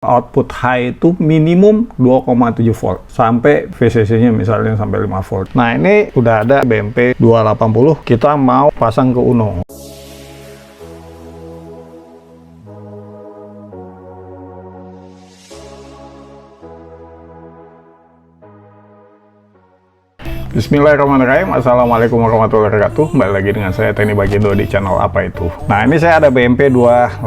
Output high itu minimum 2,7 volt sampai VCC-nya misalnya sampai 5 volt. Nah, ini udah ada BMP 280, kita mau pasang ke Uno. Bismillahirrahmanirrahim. Assalamualaikum warahmatullahi wabarakatuh. Kembali lagi dengan saya Teni Bagindo di channel Apa Itu. Nah, ini saya ada BMP 280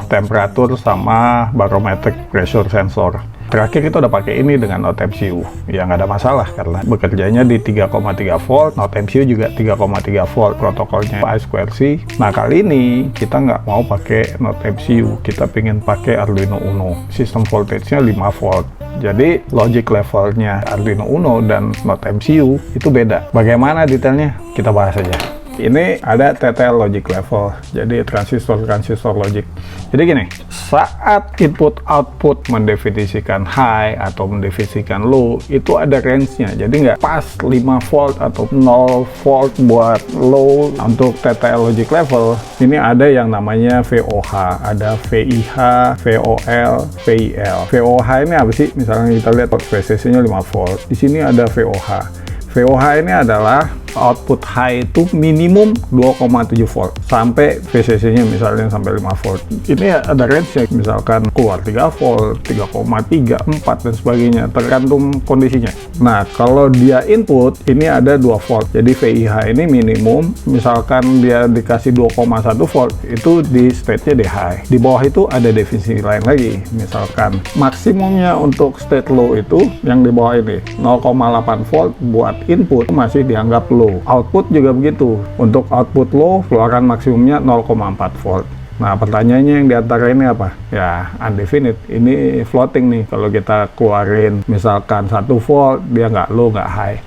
temperatur sama barometric pressure sensor. Terakhir kita udah pakai ini dengan Note MCU. Ya nggak ada masalah karena bekerjanya di 3,3 volt. Note MCU juga 3,3 volt. Protokolnya I2C. Nah, kali ini kita nggak mau pakai Note MCU. Kita pengen pakai Arduino Uno. Sistem voltage-nya 5 volt. Jadi logic levelnya Arduino Uno dan Note MCU itu beda. Bagaimana detailnya? Kita bahas aja. Ini ada TTL logic level, jadi transistor logic. Jadi gini, saat input output mendefinisikan high atau mendefinisikan low, itu ada range-nya. Jadi nggak pas 5 volt atau 0 volt buat low. Untuk TTL logic level, ini ada yang namanya VOH, ada VIH, VOL, VIL. VOH ini apa sih? Misalnya kita lihat VCC-nya 5 volt. Di sini ada VOH. VOH ini adalah output high itu minimum 2,7 volt sampai VCC-nya misalnya sampai 5 volt. Ini ada range-nya, misalkan keluar 3 volt, 3,3, 4 dan sebagainya, tergantung kondisinya. Nah, kalau dia input ini ada 2 volt. Jadi VIH ini minimum, misalkan dia dikasih 2,1 volt, itu di state-nya di high. Di bawah itu ada definisi lain lagi. Misalkan maksimumnya untuk state low itu yang di bawah ini 0,8 volt buat input masih dianggap low. Output juga begitu. Untuk output low, keluaran maksimumnya 0,4 volt. Nah, pertanyaannya yang diantara ini apa? Ya, undefinite. Ini floating nih. Kalau kita keluarin misalkan 1 volt, dia nggak low, nggak high.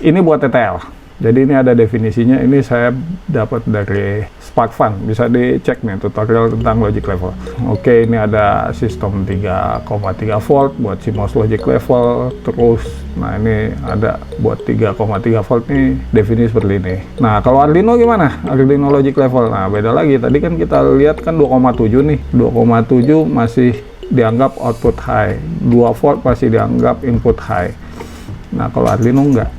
Ini buat TTL. Jadi ini ada definisinya. Ini saya dapat dari SparkFun. Bisa dicek nih tutorial tentang logic level. Oke, ini ada sistem 3,3 volt buat CMOS logic level. Terus, nah ini ada buat 3,3 volt nih, definisi seperti ini. Nah, kalau Arduino gimana? Arduino logic level. Nah, beda lagi. Tadi kan kita lihat kan 2,7 nih. 2,7 masih dianggap output high. 2 volt masih dianggap input high. Nah, kalau Arduino enggak.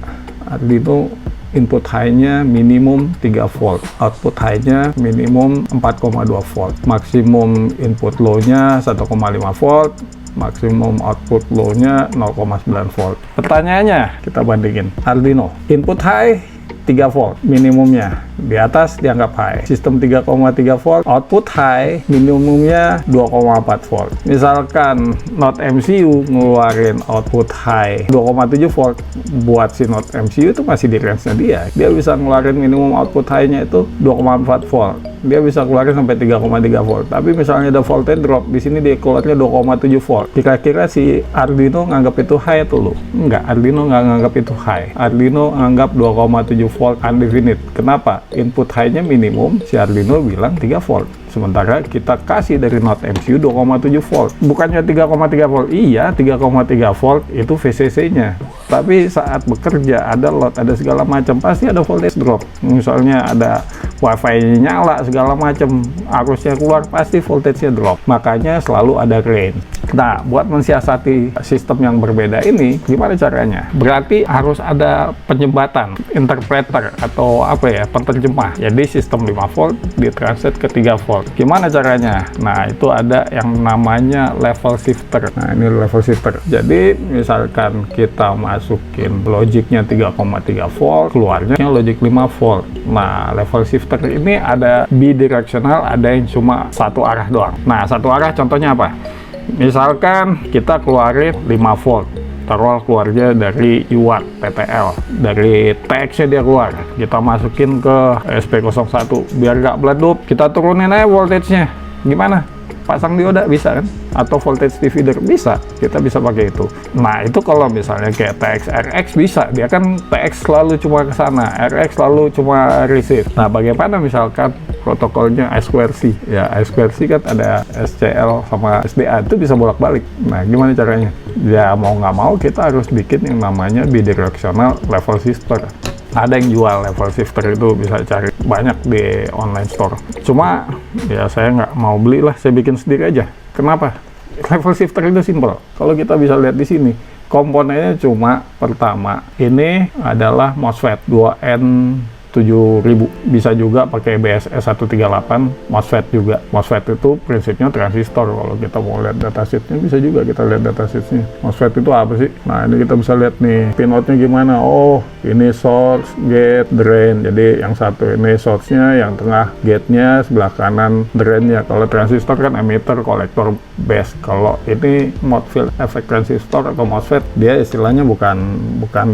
Arduino input high-nya minimum 3 volt, output high-nya minimum 4,2 volt, maksimum input low-nya 1,5 volt, maksimum output low-nya 0,9 volt. Pertanyaannya, kita bandingin. Arduino, input high 3 volt minimumnya, di atas dianggap high. Sistem 3,3 volt, output high minimumnya 2,4 volt. Misalkan Note MCU ngeluarin output high 2,7 volt, buat si Note MCU itu masih di range-nya dia. Dia bisa ngeluarin minimum output high-nya itu 2,4 volt. Dia bisa keluarin sampai 3,3 volt. Tapi misalnya ada voltage drop, di sini dia keluarnya 2,7 volt. Kira-kira si Arduino nganggap itu high atau low? Enggak, Arduino nggak nganggap itu high. Arduino nganggap 2,7 volt undefinite. Kenapa? Input high-nya minimum, si Arduino bilang 3 volt. Sementara kita kasih dari Note MCU 2,7 volt. Bukannya 3,3 volt. Iya, 3,3 volt itu VCC-nya. Tapi saat bekerja, ada load, ada segala macam, pasti ada voltage drop. Misalnya ada WiFi nyala, segala macam, arusnya keluar, pasti voltage-nya drop. Makanya selalu ada range. Nah, buat mensiasati sistem yang berbeda ini, gimana caranya? Berarti harus ada penyebatan, interpreter, atau apa ya, penerjemah. Jadi sistem 5 volt ditranslate ke 3 volt. Gimana caranya? Nah, itu ada yang namanya level shifter. Nah, ini level shifter. Jadi, misalkan kita masukin logiknya 3,3 volt, keluarnya logic 5 volt. Nah, level shifter ini ada bidirectional, ada yang cuma satu arah doang. Nah, satu arah contohnya apa? Misalkan kita keluarin 5 volt, taruh keluarnya dari UART TTL, dari TX-nya dia keluar, kita masukin ke SP01 biar nggak meledup, kita turunin aja voltage-nya. Gimana? Pasang dioda bisa kan? Atau voltage divider bisa, kita bisa pakai itu. Nah, itu kalau misalnya kayak TX RX bisa, dia kan TX selalu cuma ke sana, RX selalu cuma receive. Nah, bagaimana misalkan protokolnya I2C? Ya, I2C kan ada SCL sama SDA, itu bisa bolak-balik. Nah, gimana caranya? Ya, mau nggak mau kita harus bikin yang namanya bidirectional level shifter. Ada yang jual level shifter itu, bisa cari banyak di online store. Cuma ya saya nggak mau beli lah, saya bikin sendiri aja. Kenapa? Level shifter itu simple. Kalau kita bisa lihat di sini, komponennya cuma pertama ini adalah MOSFET 2N7000, bisa juga pakai BSS 138 MOSFET juga. MOSFET itu prinsipnya transistor. Kalau kita mau lihat datasheetnya, bisa juga kita lihat datasheetnya. MOSFET itu apa sih? Nah, ini kita bisa lihat nih pinoutnya gimana. Oh, ini source, gate, drain. Jadi yang satu ini source-nya, yang tengah gate-nya, sebelah kanan drain-nya. Kalau transistor kan emitter, kolektor, base. Kalau ini mode field effect transistor atau MOSFET, dia istilahnya bukan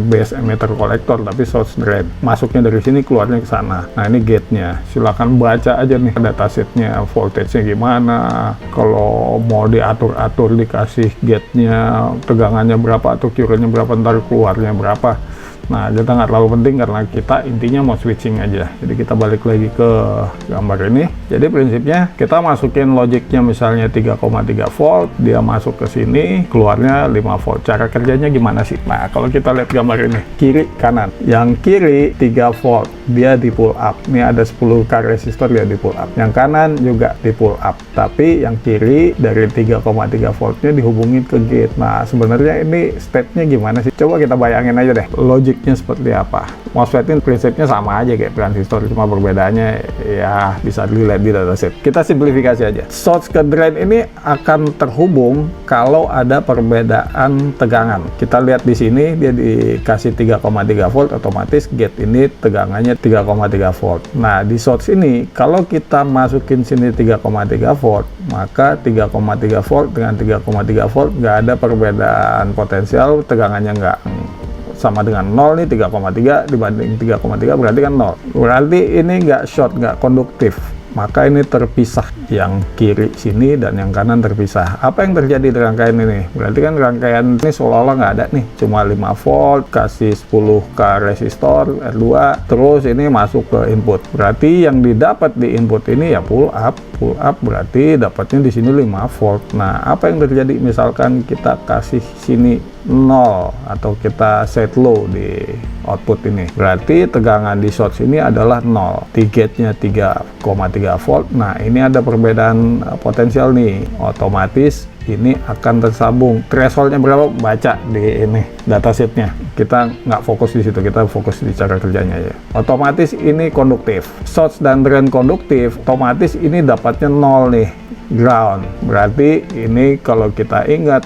base, emitter, kolektor, tapi source, drain. Masuknya dari sini, keluarnya ke sana. Nah, ini gate-nya. Silakan baca aja nih datasheet-nya, voltage-nya gimana. Kalau mau diatur-atur, dikasih gate-nya tegangannya berapa atau current-nya berapa, ntar keluarnya berapa. Nah, kita nggak terlalu penting karena kita intinya mau switching aja. Jadi kita balik lagi ke gambar ini. Jadi prinsipnya kita masukin logiknya misalnya 3,3 volt, dia masuk ke sini, keluarnya 5 volt. Cara kerjanya gimana sih? Nah, kalau kita lihat gambar ini, kiri kanan. Yang kiri 3 volt, dia di pull up. Ini ada 10K resistor, dia di pull up. Yang kanan juga di pull up. Tapi yang kiri dari 3,3 voltnya dihubungin ke gate. Nah, sebenarnya ini state-nya gimana sih? Coba kita bayangin aja deh. Logiknya seperti apa? MOSFET ini prinsipnya sama aja kayak transistor, cuma perbedaannya ya bisa dilihat di datasheet. Kita simplifikasi aja. Source ke drain ini akan terhubung kalau ada perbedaan tegangan. Kita lihat di sini dia dikasih 3,3 volt, otomatis gate ini tegangannya 3,3 volt. Nah, di source ini kalau kita masukin sini 3,3 volt, maka 3,3 volt dengan 3,3 volt nggak ada perbedaan potensial, tegangannya nggak sama dengan 0 nih. 3,3 dibanding 3,3 berarti kan 0. Berarti ini nggak short, nggak konduktif. Maka ini terpisah, yang kiri sini dan yang kanan terpisah. Apa yang terjadi di rangkaian ini? Berarti kan rangkaian ini seolah-olah nggak ada nih, cuma 5 volt, kasih 10K resistor, R2, terus ini masuk ke input. Berarti yang didapat di input ini ya pull up berarti dapatnya di sini 5 volt. Nah, apa yang terjadi misalkan kita kasih sini 0 atau kita set low di output ini, berarti tegangan di source ini adalah 0, di gate-nya 3,3 volt. Nah, ini ada perbedaan potensial nih, otomatis ini akan tersambung. Thresholdnya berapa? Baca di ini datasheetnya. Kita nggak fokus di situ, kita fokus di cara kerjanya ya. Otomatis ini konduktif. Source dan drain konduktif, otomatis ini dapatnya 0 nih, ground. Berarti ini kalau kita ingat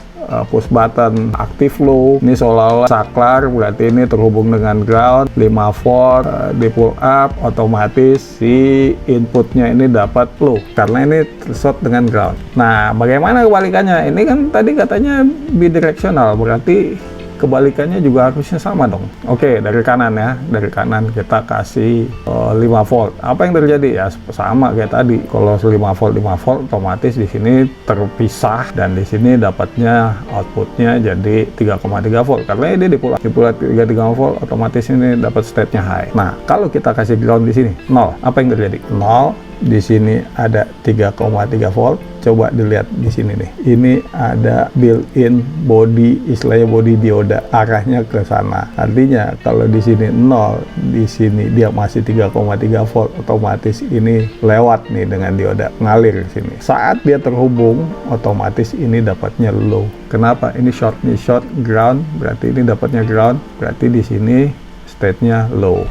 push button aktif low, ini seolah-olah saklar, berarti ini terhubung dengan ground, 5 volt, di pull up, otomatis si inputnya ini dapat low karena ini short dengan ground. Nah, bagaimana kebalikannya? Ini kan tadi katanya bidirectional, berarti kebalikannya juga harusnya sama dong. Oke, dari kanan ya, dari kanan kita kasih 5 volt. Apa yang terjadi? Ya sama kayak tadi. Kalau 5 volt, otomatis di sini terpisah dan di sini dapatnya outputnya jadi 3,3 volt. Karena ini di pull up 3,3 volt, otomatis ini dapat state-nya high. Nah, kalau kita kasih ground di sini 0, apa yang terjadi? 0. Di sini ada 3,3 volt. Coba dilihat di sini nih. Ini ada built-in body, istilahnya body dioda, arahnya ke sana. Artinya kalau di sini 0, di sini dia masih 3,3 volt, otomatis ini lewat nih dengan dioda, ngalir ke sini. Saat dia terhubung, otomatis ini dapatnya low. Kenapa? Ini short nih, short ground, berarti ini dapatnya ground, berarti di sini state-nya low.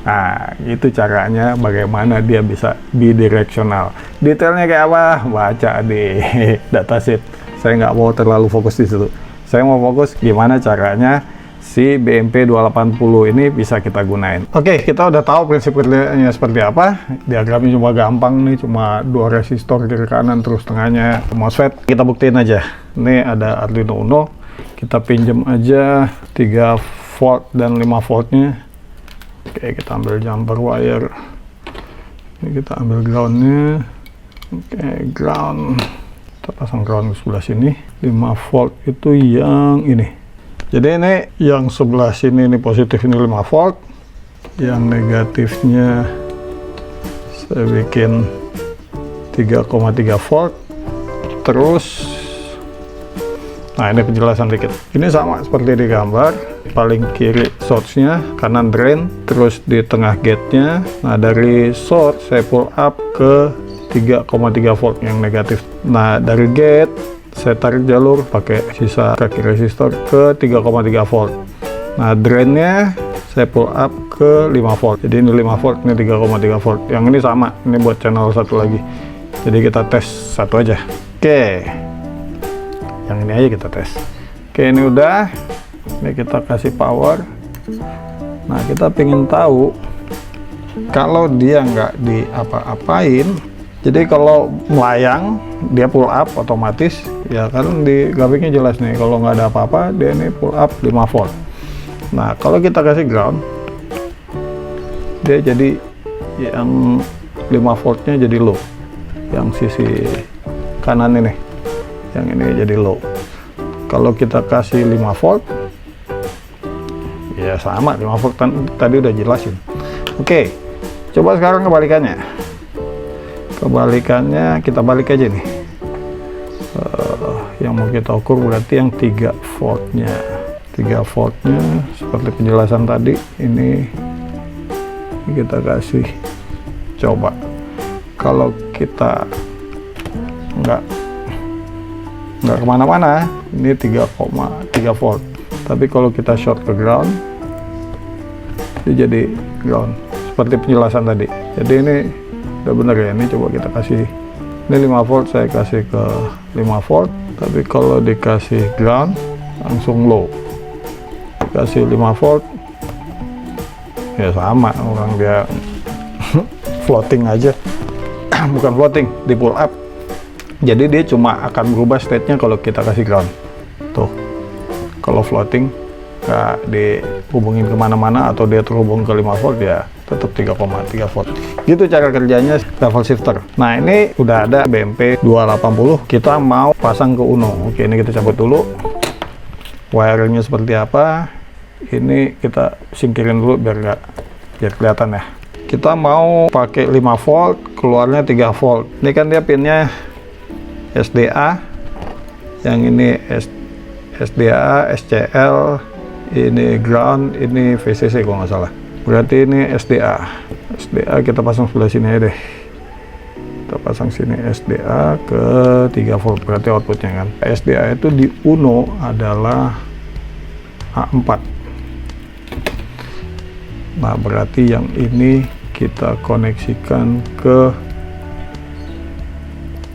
Nah, itu caranya bagaimana dia bisa bidirectional. Detailnya kayak apa? Baca di datasheet. Saya nggak mau terlalu fokus di situ. Saya mau fokus gimana caranya si BMP 280 ini bisa kita gunain. Oke, kita udah tahu prinsip kerjanya seperti apa. Diagramnya cuma gampang nih, cuma 2 resistor kiri kanan, terus tengahnya MOSFET. Kita buktiin aja. Ini ada Arduino Uno. Kita pinjam aja 3 volt dan 5 voltnya. Oke, kita ambil jumper wire. Ini kita ambil groundnya. Oke, ground. Kita pasang ground di sebelah sini. 5 volt itu yang ini. Jadi ini yang sebelah sini ini positif, ini 5 volt. Yang negatifnya saya bikin 3,3 volt. Terus, nah ini penjelasan dikit. Ini sama seperti di gambar. Paling kiri source-nya, kanan drain, terus di tengah gate-nya. Nah, dari source saya pull up ke 3,3 volt yang negatif. Nah, dari gate saya tarik jalur pakai sisa kaki resistor ke 3,3 volt. Nah, drainnya saya pull up ke 5 volt. Jadi ini 5 volt, ini 3,3 volt. Yang ini sama, ini buat channel satu lagi. Jadi kita tes satu aja. Oke, yang ini aja kita tes. Oke, ini udah. Ini kita kasih power. Nah, kita pengen tahu kalau dia nggak diapa-apain. Jadi kalau melayang, dia pull up otomatis, ya kan di grafiknya jelas nih. Kalau nggak ada apa-apa, dia ini pull up 5 volt. Nah, kalau kita kasih ground, dia jadi yang 5 voltnya jadi low. Yang sisi kanan ini, yang ini jadi low. Kalau kita kasih 5 volt, ya sama 5 volt tadi udah jelasin. Oke, coba sekarang kebalikannya. Kebalikannya kita balik aja nih. Yang mau kita ukur berarti yang 3 voltnya. 3 voltnya seperti penjelasan tadi. Ini kita kasih. Coba kalau kita nggak kemana-mana, ini 3,3 volt. Tapi kalau kita short ke ground, dia jadi ground seperti penjelasan tadi. Jadi ini udah bener ya. Ini coba kita kasih, ini 5 volt, saya kasih ke 5 volt. Tapi kalau dikasih ground langsung low. Dikasih 5 volt, ya sama, orang dia floating aja. Bukan floating, di pull up. Jadi dia cuma akan berubah state-nya kalau kita kasih ground. Tuh, kalau floating nggak dihubungin kemana-mana atau dia terhubung ke 5 volt, ya tetap 3,3 volt. Gitu cara kerjanya level shifter. Nah, ini udah ada BMP 280. Kita mau pasang ke Uno. Oke, ini kita cabut dulu. Wiringnya seperti apa? Ini kita singkirin dulu biar kelihatan ya. Kita mau pakai 5 volt, keluarnya 3 volt. Ini kan dia pinnya SDA, yang ini SDA, SCL, ini ground, ini VCC kalau nggak salah. Berarti ini SDA. SDA kita pasang sebelah sini aja deh. Kita pasang sini SDA ke 3 volt, berarti outputnya kan. SDA itu di Uno adalah A4. Nah, berarti yang ini kita koneksikan ke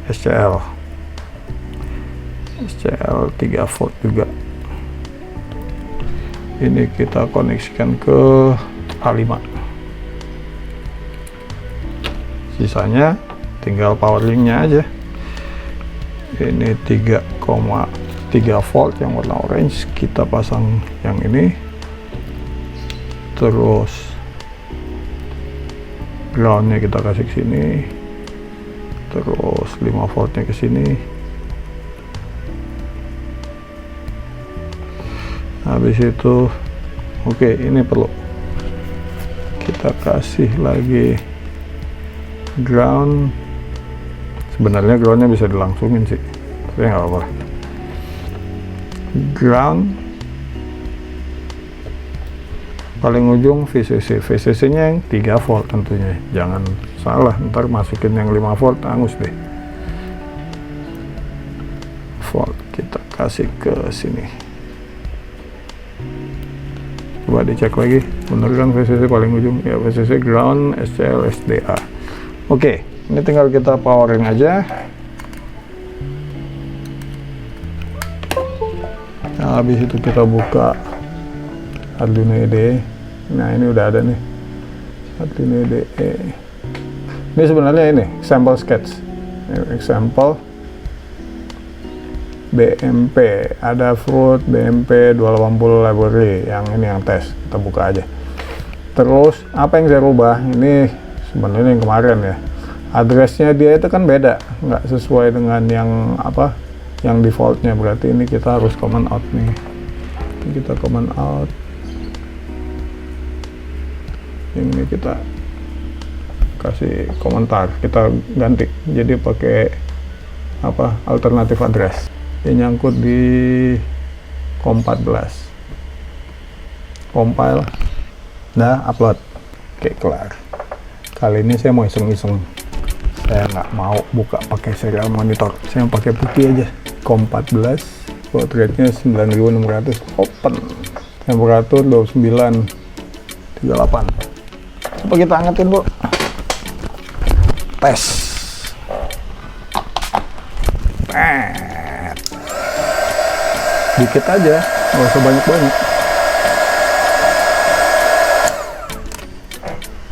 SCL 3 volt juga. Ini kita koneksikan ke A5. Sisanya tinggal power linknya aja. Ini 3,3 volt yang warna orange, kita pasang yang ini. Terus groundnya kita kasih ke sini, terus 5 voltnya ke sini. Habis itu oke, ini perlu kita kasih lagi ground. Sebenarnya groundnya bisa dilangsungin sih, tapi nggak apa-apa. Ground paling ujung VCC. VCC nya yang 3 volt tentunya, jangan salah ntar masukin yang 5 volt, angus deh. Volt kita kasih ke sini. Coba dicek lagi, bener kan VCC paling ujung? Ya, VCC ground, SCL, SDA. Oke, ini tinggal kita powering aja. Nah, habis itu kita buka Arduino IDE. Nah, ini udah ada nih Arduino IDE. Ini sebenarnya ini example sketch, example BMP, ada fruit BMP 280 library, yang ini yang tes, kita buka aja. Terus apa yang saya rubah ini sebenarnya yang kemarin ya, addressnya dia itu kan beda, nggak sesuai dengan yang apa, yang defaultnya. Berarti ini kita harus command out nih. Ini kita command out, ini kita kasih komentar, kita ganti jadi pakai apa, alternatif address. Ini nyangkut di COM14, compile, nah upload. Oke, kelar. Kali ini saya mau iseng-iseng, saya nggak mau buka pakai serial monitor, saya mau pakai putih aja. COM14, baud rate-nya 9600, open, temperatur 2938. Coba kita angetin, Bu. Tes. Dikit aja, nggak usah banyak-banyak.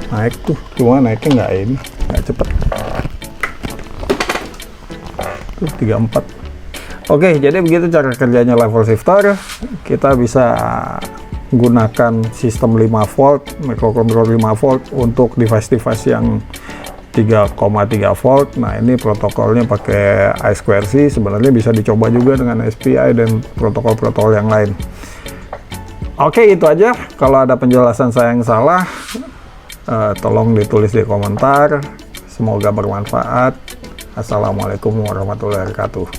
Naik tuh, cuma naiknya nggak cepet. Tuh 34. Oke, jadi begitu cara kerjanya level shifter. Kita bisa gunakan sistem 5 volt, microcontroller 5 volt untuk device-device yang 3,3 volt. Nah, ini protokolnya pakai I2C. Sebenarnya bisa dicoba juga dengan SPI dan protokol-protokol yang lain. Oke, itu aja. Kalau ada penjelasan saya yang salah, tolong ditulis di komentar. Semoga bermanfaat. Assalamualaikum warahmatullahi wabarakatuh.